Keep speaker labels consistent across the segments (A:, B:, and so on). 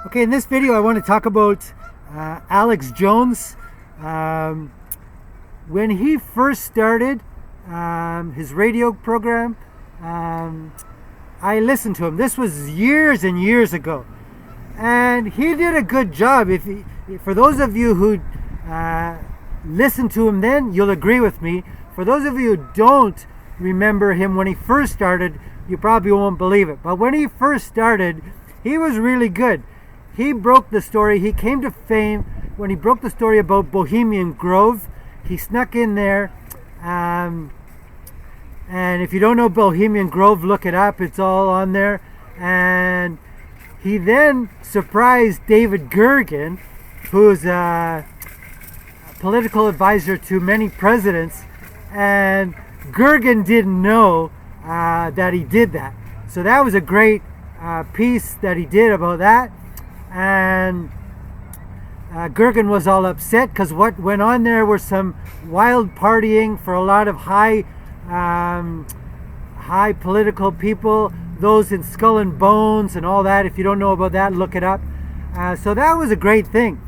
A: Okay, in this video I want to talk about Alex Jones. When he first started his radio program, I listened to him. This was years and years ago. And he did a good job. For those of you who listened to him then, you'll agree with me. For those of you who don't remember him when he first started, you probably won't believe it. But when he first started, he was really good. He broke the story. He came to fame when he broke the story about Bohemian Grove. He snuck in there. And if you don't know Bohemian Grove, look it up. It's all on there. And he then surprised David Gergen, who's a political advisor to many presidents. And Gergen didn't know that he did that. So that was a great piece that he did about that. And Gergen was all upset because what went on there were some wild partying for a lot of high political people, those in Skull and Bones and all that. If you don't know about that, look it up. So that was a great thing.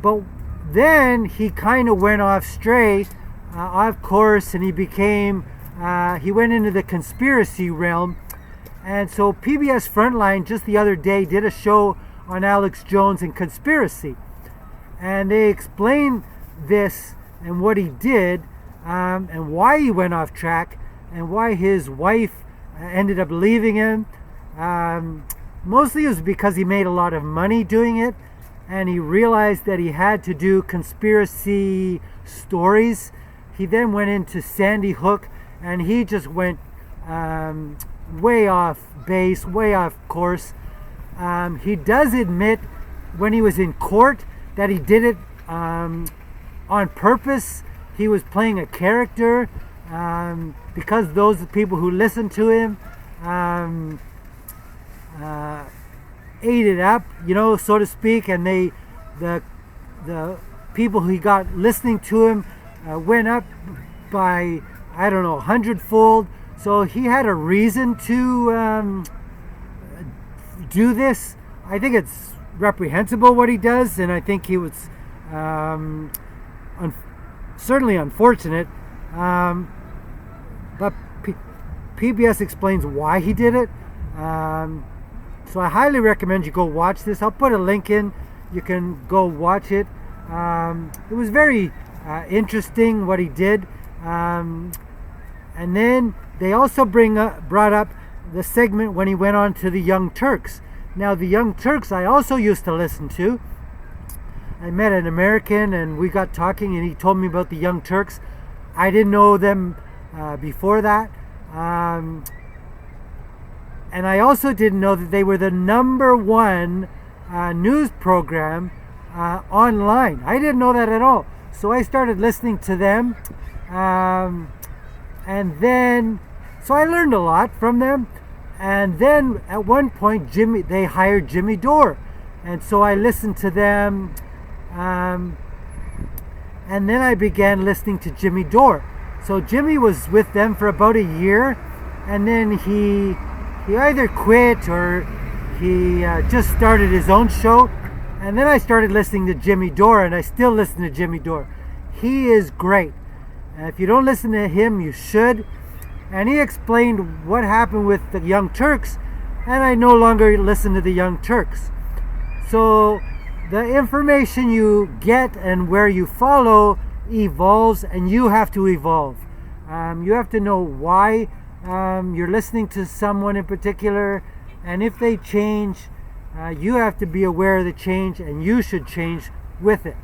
A: But then he kind of went off stray, off course, and he went into the conspiracy realm. And so PBS Frontline just the other day did a show on Alex Jones and conspiracy, and they explained this and what he did, and why he went off track, and why his wife ended up leaving him. Mostly it was because he made a lot of money doing it, and he realized that he had to do conspiracy stories. He then went into Sandy Hook, and he just went way off base, way off course. He does admit when he was in court that he did it on purpose. He was playing a character because those people who listened to him ate it up, so to speak, and the people who got listening to him went up by, 100-fold. So he had a reason to do this. I think it's reprehensible what he does, and I think he was certainly unfortunate. But PBS explains why he did it. So I highly recommend you go watch this. I'll put a link in. You can go watch it. It was very interesting what he did. And then they also brought up the segment when he went on to the Young Turks. Now, the Young Turks I also used to listen to. I met an American and we got talking, and he told me about the Young Turks. I didn't know them before that. And I also didn't know that they were the #1 news program online. I didn't know that at all. So I started listening to them. And then, so I learned a lot from them. And then at one point, they hired Jimmy Dore. And so I listened to them. And then I began listening to Jimmy Dore. So Jimmy was with them for about a year. And then he either quit or he just started his own show. And then I started listening to Jimmy Dore, and I still listen to Jimmy Dore. He is great. And if you don't listen to him, you should. And he explained what happened with the Young Turks, and I no longer listen to the Young Turks. So the information you get and where you follow evolves, and you have to evolve. You have to know why you're listening to someone in particular, and if they change, you have to be aware of the change, and you should change with it.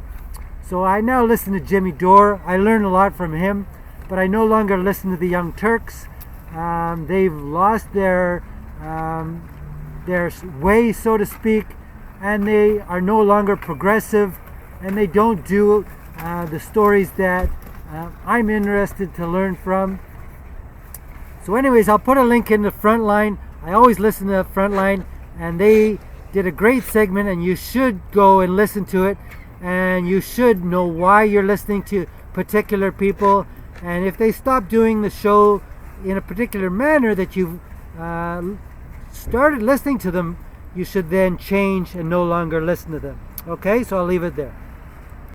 A: So I now listen to Jimmy Dore. I learned a lot from him, but I no longer listen to the Young Turks. They've lost their way, so to speak, and they are no longer progressive, and they don't do the stories that I'm interested to learn from. So anyways, I'll put a link in the Frontline. I always listen to the Frontline, and they did a great segment, and you should go and listen to it, and you should know why you're listening to particular people. And if they stop doing the show in a particular manner that you've started listening to them, you should then change and no longer listen to them. Okay, so I'll leave it there.